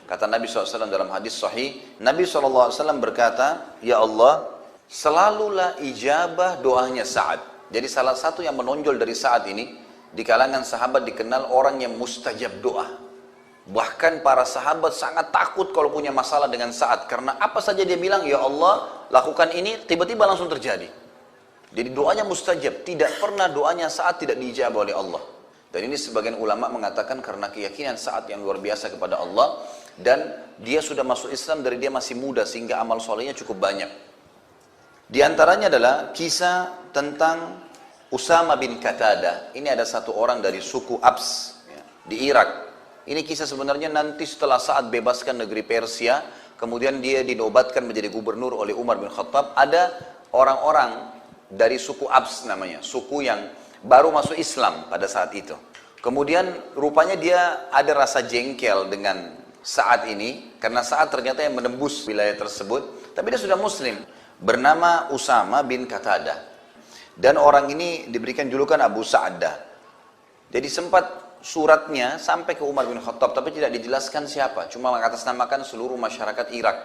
Kata Nabi SAW dalam hadis sahih, Nabi SAW berkata, "Ya Allah, selalulah ijabah doanya Sa'ad." Jadi salah satu yang menonjol dari Sa'ad ini, di kalangan sahabat dikenal orang yang mustajab doa. Bahkan para sahabat sangat takut kalau punya masalah dengan Sa'ad. Karena apa saja dia bilang, "Ya Allah, lakukan ini," tiba-tiba langsung terjadi. Jadi doanya mustajab, tidak pernah doanya Sa'ad tidak diijabah oleh Allah. Dan ini sebagian ulama mengatakan karena keyakinan Sa'ad yang luar biasa kepada Allah, dan dia sudah masuk Islam dari dia masih muda sehingga amal solehnya cukup banyak. Di antaranya adalah kisah tentang Usama bin Qatadah. Ini ada satu orang dari suku Abs ya, di Irak. Ini kisah sebenarnya nanti setelah Sa'ad bebaskan negeri Persia, kemudian dia dinobatkan menjadi gubernur oleh Umar bin Khattab. Ada orang-orang dari suku Abs namanya, suku yang baru masuk Islam pada saat itu. Kemudian rupanya dia ada rasa jengkel dengan Sa'ad ini, karena Sa'ad ternyata yang menembus wilayah tersebut, tapi dia sudah muslim, bernama Usama bin Qatadah. Dan orang ini diberikan julukan Abu Sa'dah. Jadi sempat suratnya sampai ke Umar bin Khattab, tapi tidak dijelaskan siapa, cuma mengatasnamakan seluruh masyarakat Irak.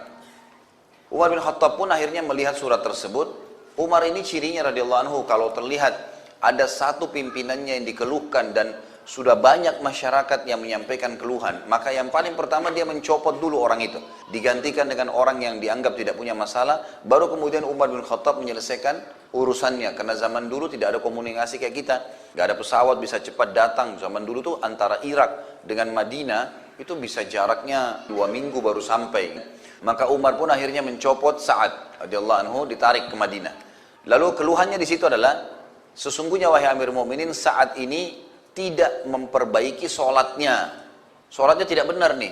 Umar bin Khattab pun akhirnya melihat surat tersebut. Umar ini cirinya radhiyallahu anhu, kalau terlihat ada satu pimpinannya yang dikeluhkan dan sudah banyak masyarakat yang menyampaikan keluhan, maka yang paling pertama dia mencopot dulu orang itu, digantikan dengan orang yang dianggap tidak punya masalah, baru kemudian Umar bin Khattab menyelesaikan urusannya. Karena zaman dulu tidak ada komunikasi kayak kita, nggak ada pesawat bisa cepat datang. Zaman dulu tuh antara Irak dengan Madinah itu bisa jaraknya 2 minggu baru sampai. Maka Umar pun akhirnya mencopot Sa'ad radhiyallahu anhu, ditarik ke Madinah. Lalu keluhannya di situ adalah, sesungguhnya wahai Amir Mu'minin, Sa'ad ini tidak memperbaiki sholatnya. Sholatnya tidak benar nih.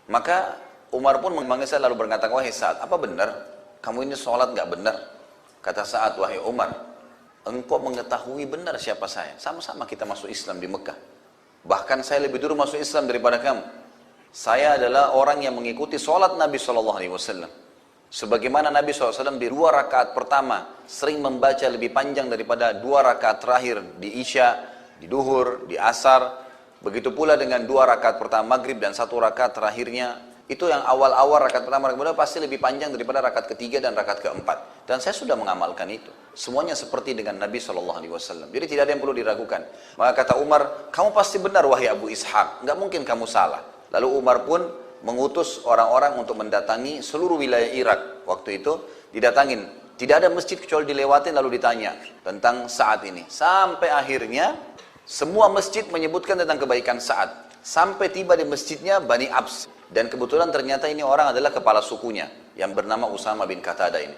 Maka Umar pun memanggil Sa'ad lalu berkata, "Wahai Sa'ad, apa benar? Kamu ini sholat nggak benar?" Kata Sa'ad, "Wahai Umar, engkau mengetahui benar siapa saya. Sama-sama kita masuk Islam di Mekah. Bahkan saya lebih dulu masuk Islam daripada kamu. Saya adalah orang yang mengikuti sholat Nabi SAW. Sebagaimana Nabi SAW di 2 rakaat pertama sering membaca lebih panjang daripada 2 rakaat terakhir di Isya, di Duhur, di Asar. Begitu pula dengan 2 rakaat pertama Maghrib dan 1 rakaat terakhirnya. Itu yang awal-awal rakaat pertama, rakaat kedua pasti lebih panjang daripada rakaat ketiga dan rakaat keempat. Dan saya sudah mengamalkan itu. Semuanya seperti dengan Nabi SAW. Jadi tidak ada yang perlu diragukan. Maka kata Umar, "Kamu pasti benar wahai Abu Ishaq. Nggak mungkin kamu salah." Lalu Umar pun mengutus orang-orang untuk mendatangi seluruh wilayah Irak. Waktu itu didatangin. Tidak ada masjid kecuali dilewatin lalu ditanya tentang Sa'ad ini. Sampai akhirnya semua masjid menyebutkan tentang kebaikan Sa'ad. Sampai tiba di masjidnya Bani Abs. Dan kebetulan ternyata ini orang adalah kepala sukunya yang bernama Usama bin Qatadah ini.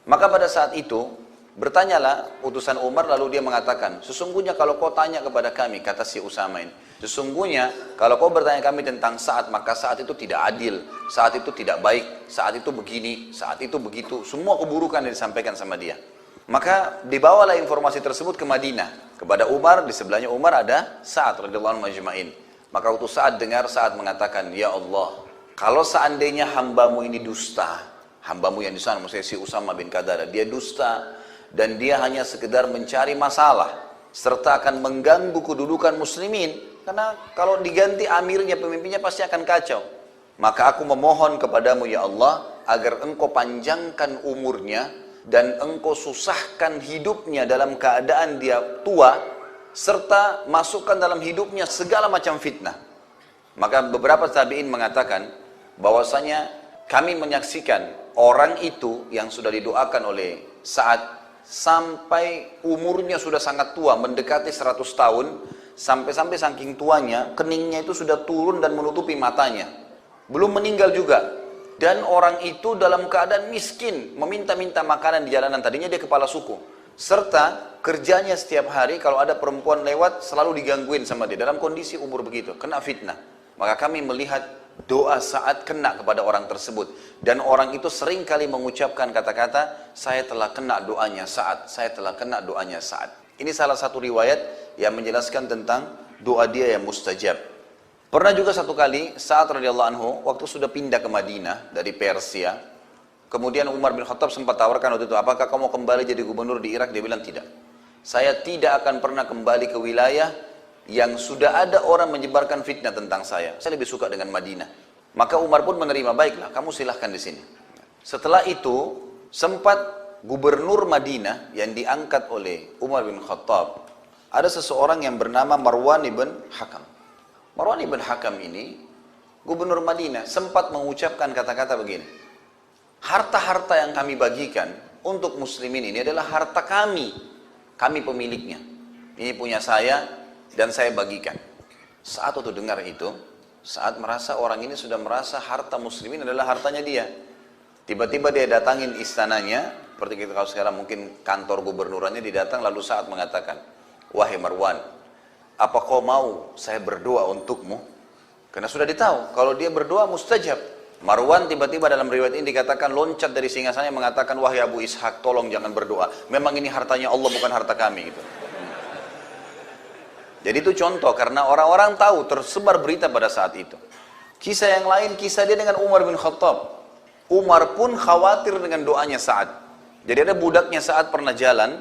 Maka pada saat itu bertanyalah utusan Umar, lalu dia mengatakan, "Sesungguhnya kalau kau tanya kepada kami," kata si Usama ini, "sesungguhnya kalau kau bertanya kami tentang Sa'ad, maka Sa'ad itu tidak adil, Sa'ad itu tidak baik, Sa'ad itu begini, Sa'ad itu begitu." Semua keburukan yang disampaikan sama dia. Maka dibawalah informasi tersebut ke Madinah kepada Umar. Di sebelahnya Umar ada Sa'ad radhiyallahu anhu majma'in. Maka waktu Sa'ad dengar, Sa'ad mengatakan, "Ya Allah, kalau seandainya hambamu ini dusta," hambamu yang di sana maksudnya si Usama bin Qatadah, dia dusta dan dia hanya sekedar mencari masalah serta akan mengganggu kedudukan muslimin, karena kalau diganti amirnya, pemimpinnya pasti akan kacau, maka aku memohon kepadamu ya Allah agar engkau panjangkan umurnya dan engkau susahkan hidupnya dalam keadaan dia tua, serta masukkan dalam hidupnya segala macam fitnah. Maka beberapa tabi'in mengatakan bahwasanya kami menyaksikan orang itu yang sudah didoakan oleh Sa'ad sampai umurnya sudah sangat tua, mendekati 100 tahun, sampai-sampai saking tuanya keningnya itu sudah turun dan menutupi matanya, belum meninggal juga. Dan orang itu dalam keadaan miskin, meminta-minta makanan di jalanan. Tadinya dia kepala suku, serta kerjanya setiap hari kalau ada perempuan lewat selalu digangguin sama dia dalam kondisi umur begitu, kena fitnah. Maka kami melihat doa Sa'ad kena kepada orang tersebut, dan orang itu sering kali mengucapkan kata-kata, "Saya telah kena doanya Sa'ad, saya telah kena doanya Sa'ad." Ini salah satu riwayat yang menjelaskan tentang doa dia yang mustajab. Pernah juga satu kali Sa'ad radhiyallahu anhu waktu sudah pindah ke Madinah dari Persia, kemudian Umar bin Khattab sempat tawarkan waktu itu, "Apakah kamu kembali jadi gubernur di Irak?" Dia bilang, "Tidak. Saya tidak akan pernah kembali ke wilayah yang sudah ada orang menyebarkan fitnah tentang saya. Saya lebih suka dengan Madinah." Maka Umar pun menerima, baiklah kamu silahkan di sini. Setelah itu sempat gubernur Madinah yang diangkat oleh Umar bin Khattab, ada seseorang yang bernama Marwan ibn Hakam. Marwan ibn Hakam ini gubernur Madinah sempat mengucapkan kata-kata begini, harta-harta yang kami bagikan untuk muslimin ini adalah harta kami pemiliknya, ini punya saya dan saya bagikan. Saat waktu dengar itu, saat merasa orang ini sudah merasa harta muslimin adalah hartanya dia, tiba-tiba dia datangin istananya, seperti kita kalau sekarang mungkin kantor gubernurannya didatang, lalu saat mengatakan, wahai Marwan, apa kau mau saya berdoa untukmu? Karena sudah ditahu, kalau dia berdoa mustajab. Marwan tiba-tiba dalam riwayat ini dikatakan loncat dari singgasananya mengatakan, wahai Abu Ishaq, tolong jangan berdoa. Memang ini hartanya Allah, bukan harta kami. Gitu. Jadi itu contoh, karena orang-orang tahu, tersebar berita pada saat itu. Kisah yang lain, kisah dia dengan Umar bin Khattab. Umar pun khawatir dengan doanya Sa'ad. Jadi ada budaknya Sa'ad pernah jalan,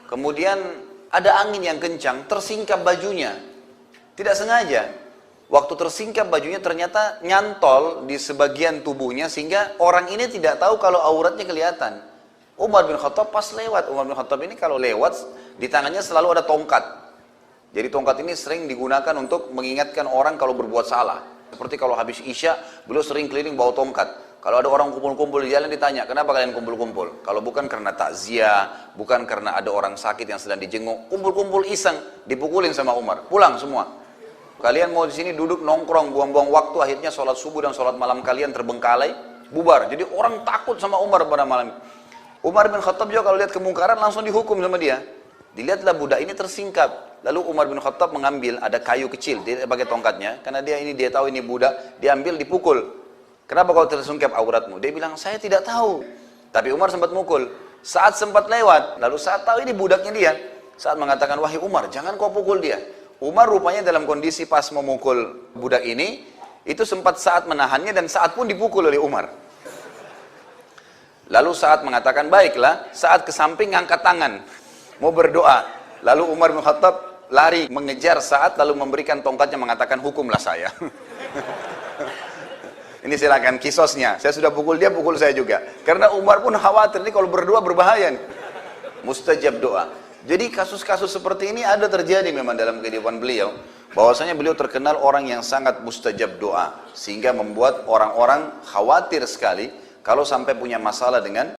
kemudian ada angin yang kencang, tersingkap bajunya. Tidak sengaja. Waktu tersingkap bajunya ternyata nyantol di sebagian tubuhnya, sehingga orang ini tidak tahu kalau auratnya kelihatan. Umar bin Khattab pas lewat, Umar bin Khattab ini kalau lewat, di tangannya selalu ada tongkat. Jadi tongkat ini sering digunakan untuk mengingatkan orang kalau berbuat salah. Seperti kalau habis Isya, beliau sering keliling bawa tongkat. Kalau ada orang kumpul-kumpul di jalan ditanya, kenapa kalian kumpul-kumpul? Kalau bukan karena takziah, bukan karena ada orang sakit yang sedang dijenguk, kumpul-kumpul iseng, dipukulin sama Umar, pulang semua. Kalian mau di sini duduk nongkrong, buang-buang waktu, akhirnya sholat subuh dan sholat malam kalian terbengkalai, bubar. Jadi orang takut sama Umar pada malam. Umar bin Khattab juga kalau lihat kemungkaran langsung dihukum sama dia. Dilihatlah budak ini tersingkap. Lalu Umar bin Khattab mengambil, ada kayu kecil, dia pakai tongkatnya, karena dia tahu ini budak, diambil, dipukul. Kenapa kau tersungkap auratmu? Dia bilang, saya tidak tahu. Tapi Umar sempat mukul. Saat sempat lewat, lalu saat tahu ini budaknya dia. Saat mengatakan, wahai Umar, jangan kau pukul dia. Umar rupanya dalam kondisi pas memukul budak ini, itu sempat saat menahannya dan saat pun dipukul oleh Umar. Lalu saat mengatakan, baiklah, saat ke samping ngangkat tangan, mau berdoa. Lalu Umar bin Khattab lari mengejar saat, lalu memberikan tongkatnya mengatakan, hukumlah saya. Ini silakan kisosnya. Saya sudah pukul dia, pukul saya juga. Karena Umar pun khawatir, ini kalau berdoa berbahaya nih. Mustajab doa. Jadi kasus-kasus seperti ini ada terjadi memang dalam kehidupan beliau. Bahwasanya beliau terkenal orang yang sangat mustajab doa. Sehingga membuat orang-orang khawatir sekali kalau sampai punya masalah dengan